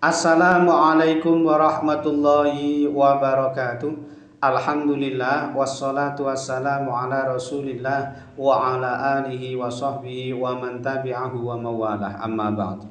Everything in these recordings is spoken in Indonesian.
Assalamualaikum warahmatullahi wabarakatuh. Alhamdulillah wassalatu wassalamu ala Rasulillah wa ala alihi wa sahbihi wa man tabi'ahu wa mawalah. Amma ba'd.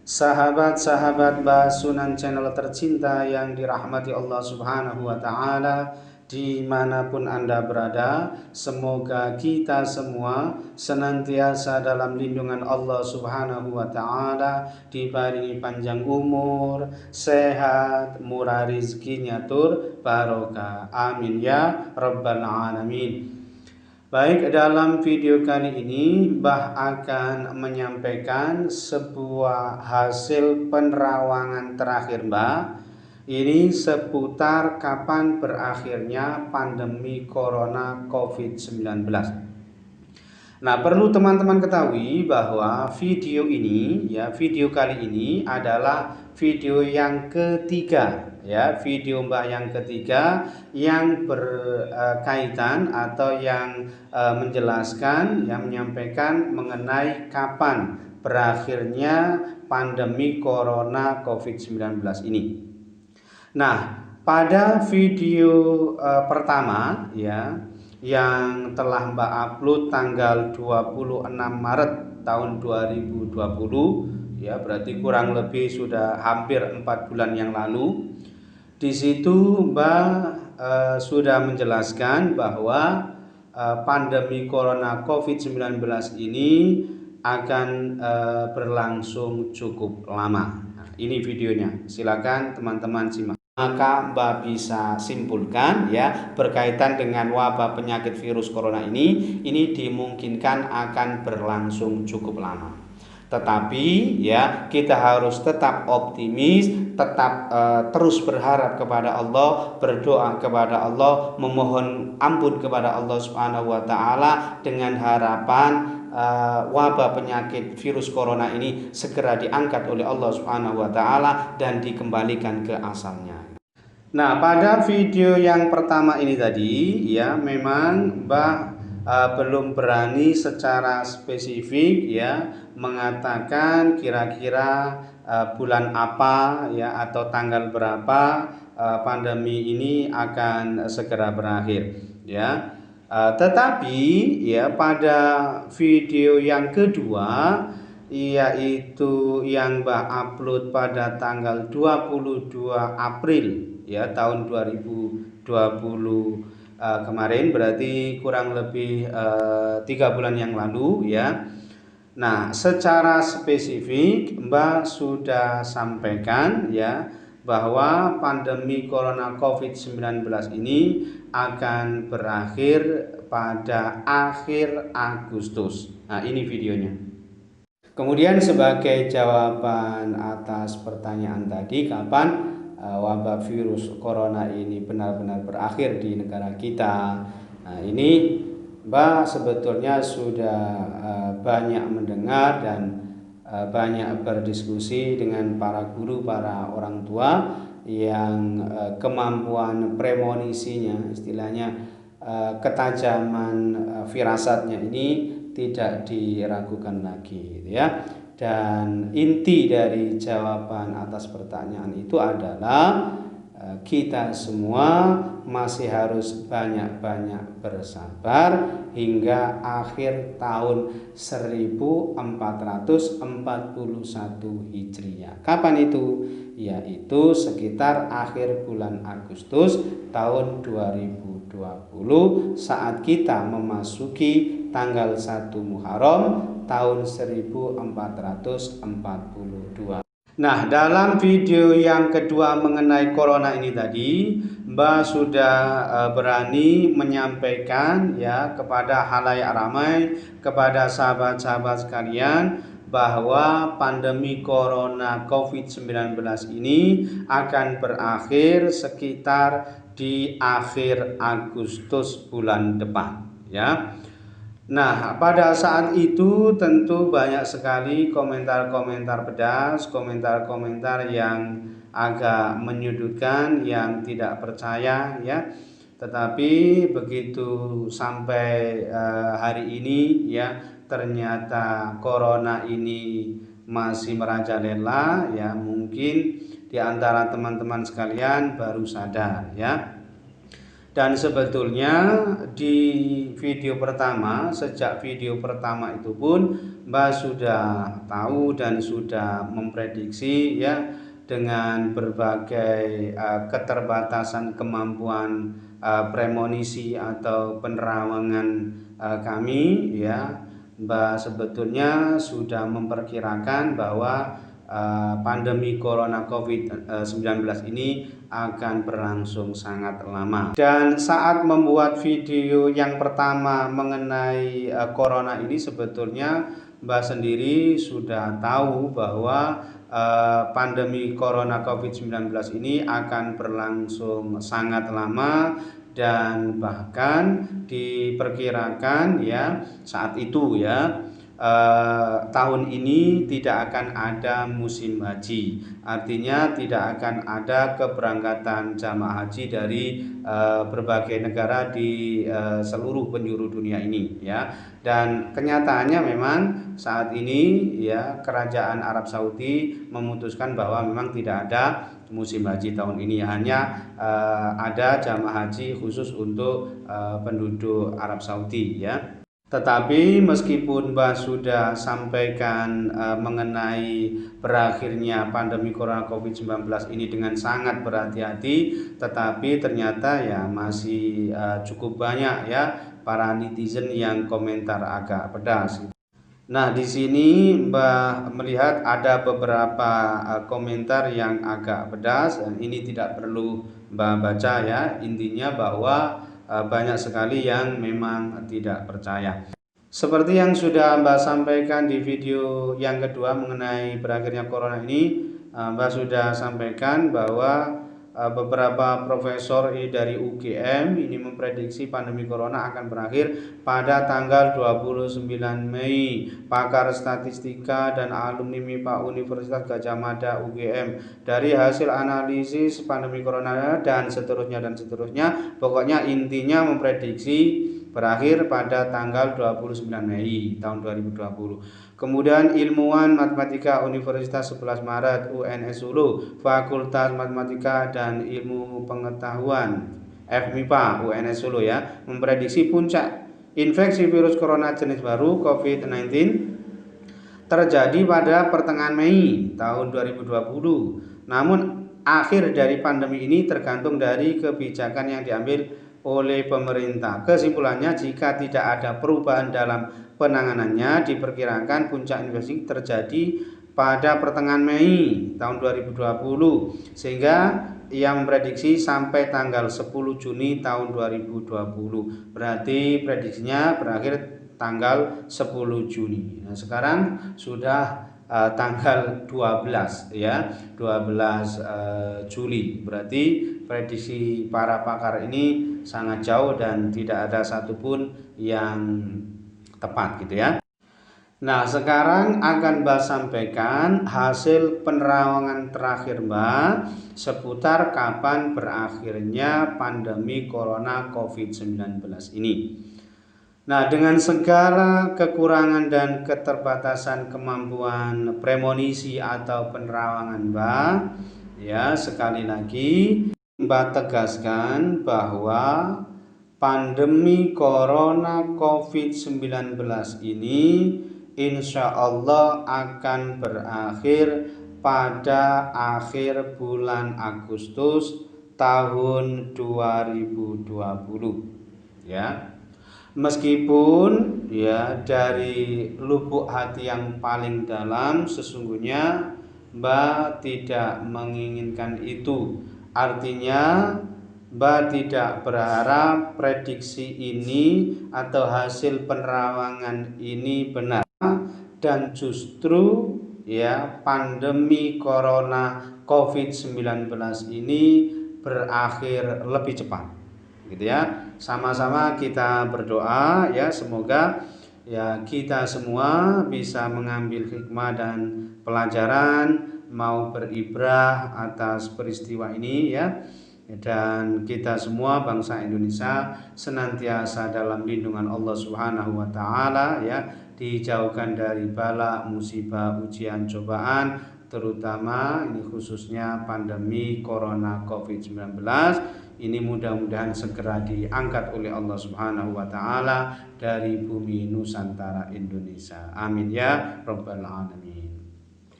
Sahabat-sahabat Basunan channel tercinta yang dirahmati Allah Subhanahu wa taala, dimanapun Anda berada, semoga kita semua senantiasa dalam lindungan Allah Subhanahu wa taala, dibaringi panjang umur, sehat, murah rizkinya tur barokah. Amin ya rabbal alamin. Baik, dalam video kali ini Mbah akan menyampaikan sebuah hasil penerawangan terakhir Mbah. Ini seputar kapan berakhirnya pandemi Corona COVID-19. Nah, perlu teman-teman ketahui bahwa video kali ini adalah video yang ketiga, video Mbah yang ketiga yang berkaitan atau yang menjelaskan, yang menyampaikan mengenai kapan berakhirnya pandemi Corona COVID-19 ini. Nah, pada video pertama yang telah Mbak upload tanggal 26 Maret tahun 2020, berarti kurang lebih sudah hampir 4 bulan yang lalu. Di situ Mbak sudah menjelaskan bahwa pandemi Corona COVID-19 ini akan berlangsung cukup lama. Nah, ini videonya, silakan teman-teman simak. Maka Mbak bisa simpulkan berkaitan dengan wabah penyakit virus corona ini dimungkinkan akan berlangsung cukup lama. Tetapi kita harus tetap optimis, tetap terus berharap kepada Allah, berdoa kepada Allah, memohon ampun kepada Allah Subhanahu wa taala dengan harapan wabah penyakit virus corona ini segera diangkat oleh Allah Subhanahu wa taala dan dikembalikan ke asalnya. Nah, pada video yang pertama ini tadi memang Mbah belum berani secara spesifik mengatakan kira-kira bulan apa atau tanggal berapa pandemi ini akan segera berakhir tetapi pada video yang kedua, yaitu yang Mbah upload pada tanggal 22 April tahun 2020 kemarin, berarti kurang lebih 3 bulan yang lalu Nah, secara spesifik Mbah sudah sampaikan bahwa pandemi Corona COVID-19 ini akan berakhir pada akhir Agustus. Nah, ini videonya. Kemudian sebagai jawaban atas pertanyaan tadi, kapan wabah virus corona ini benar-benar berakhir di negara kita. Nah, ini Mbak sebetulnya sudah banyak mendengar dan banyak berdiskusi dengan para guru, para orang tua yang kemampuan premonisinya, istilahnya ketajaman firasatnya ini tidak diragukan lagi Dan inti dari jawaban atas pertanyaan itu adalah kita semua masih harus banyak-banyak bersabar hingga akhir tahun 1441 Hijriah. Kapan itu? Yaitu sekitar akhir bulan Agustus tahun 2020 saat kita memasuki tanggal 1 Muharram tahun 1442. Nah, dalam video yang kedua mengenai corona ini tadi, Mbak sudah berani menyampaikan kepada halayak ramai, kepada sahabat-sahabat sekalian, bahwa pandemi Corona COVID-19 ini akan berakhir sekitar di akhir Agustus bulan depan Nah, pada saat itu tentu banyak sekali komentar-komentar pedas, komentar-komentar yang agak menyudutkan, yang tidak percaya Tetapi begitu sampai hari ini ternyata corona ini masih merajalela mungkin di antara teman-teman sekalian baru sadar ya. Dan sebetulnya di video pertama, sejak video pertama itu pun Mbak sudah tahu dan sudah memprediksi ya, dengan berbagai keterbatasan kemampuan premonisi atau penerawangan kami ya, Mbak sebetulnya sudah memperkirakan bahwa pandemi corona COVID-19 ini akan berlangsung sangat lama. Dan saat membuat video yang pertama mengenai corona ini, sebetulnya Mbak sendiri sudah tahu bahwa pandemi corona COVID-19 ini akan berlangsung sangat lama, dan bahkan diperkirakan ya saat itu ya, tahun ini tidak akan ada musim haji, artinya tidak akan ada keberangkatan jamaah haji dari berbagai negara di seluruh penjuru dunia ini ya. Dan kenyataannya memang saat ini ya, kerajaan Arab Saudi memutuskan bahwa memang tidak ada musim haji tahun ini, hanya ada jamaah haji khusus untuk penduduk Arab Saudi ya. Tetapi meskipun Mbak sudah sampaikan mengenai berakhirnya pandemi corona COVID-19 ini dengan sangat berhati-hati, tetapi ternyata ya masih cukup banyak ya para netizen yang komentar agak pedas. Nah, di sini Mbak melihat ada beberapa komentar yang agak pedas, dan ini tidak perlu Mbak baca ya. Intinya bahwa banyak sekali yang memang tidak percaya. Seperti yang sudah Mbak sampaikan di video yang kedua mengenai berakhirnya corona ini, Mbak sudah sampaikan bahwa beberapa profesor dari UGM ini memprediksi pandemi corona akan berakhir pada tanggal 29 Mei. Pakar statistika dan alumni MIPA Universitas Gadjah Mada UGM, dari hasil analisis pandemi corona dan seterusnya, pokoknya intinya memprediksi berakhir pada tanggal 29 Mei tahun 2020. Kemudian ilmuwan matematika Universitas 11 Maret UNS Solo, Fakultas Matematika dan Ilmu Pengetahuan FMIPA UNS Solo ya, memprediksi puncak infeksi virus corona jenis baru COVID-19 terjadi pada pertengahan Mei tahun 2020. Namun akhir dari pandemi ini tergantung dari kebijakan yang diambil oleh pemerintah. Kesimpulannya, jika tidak ada perubahan dalam penanganannya, diperkirakan puncak infeksi terjadi pada pertengahan Mei tahun 2020, sehingga ia memprediksi sampai tanggal 10 Juni tahun 2020. Berarti prediksinya berakhir tanggal 10 Juni. Nah, sekarang sudah tanggal 12 ya, 12 Juli. Berarti prediksi para pakar ini sangat jauh dan tidak ada satupun yang tepat gitu ya. Nah, sekarang akan Mbak sampaikan hasil penerawangan terakhir Mbak seputar kapan berakhirnya pandemi corona COVID-19 ini. Nah, dengan segala kekurangan dan keterbatasan kemampuan premonisi atau penerawangan Mbak, ya sekali lagi Mbak tegaskan bahwa pandemi corona COVID-19 ini insya Allah akan berakhir pada akhir bulan Agustus tahun 2020 ya. Meskipun ya dari lubuk hati yang paling dalam sesungguhnya Mbak tidak menginginkan itu. Artinya Mbak tidak berharap prediksi ini atau hasil penerawangan ini benar, dan justru ya pandemi corona COVID-19 ini berakhir lebih cepat gitu ya. Sama-sama kita berdoa ya, semoga ya kita semua bisa mengambil hikmah dan pelajaran, mau beribrah atas peristiwa ini ya, dan kita semua bangsa Indonesia senantiasa dalam lindungan Allah Subhanahu wa taala ya, dijauhkan dari bala, musibah, ujian, cobaan, terutama ini khususnya pandemi Corona COVID-19 ini mudah-mudahan segera diangkat oleh Allah Subhanahu wa taala dari bumi Nusantara Indonesia. Amin ya rabbal alamin.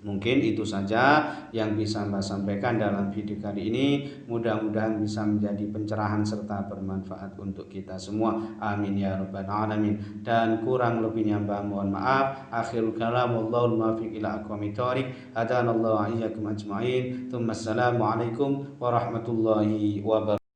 Mungkin itu saja yang bisa Mbak sampaikan dalam video kali ini. Mudah-mudahan bisa menjadi pencerahan serta bermanfaat untuk kita semua. Amin ya rabbal alamin. Dan kurang lebihnya Mbak mohon maaf. Akhirul kalam wallahul muwaffiq ila aqwamit thoriq. Hadanallahu wa iyyakum ajmain. Assalamualaikum warahmatullahi wabarakatuh.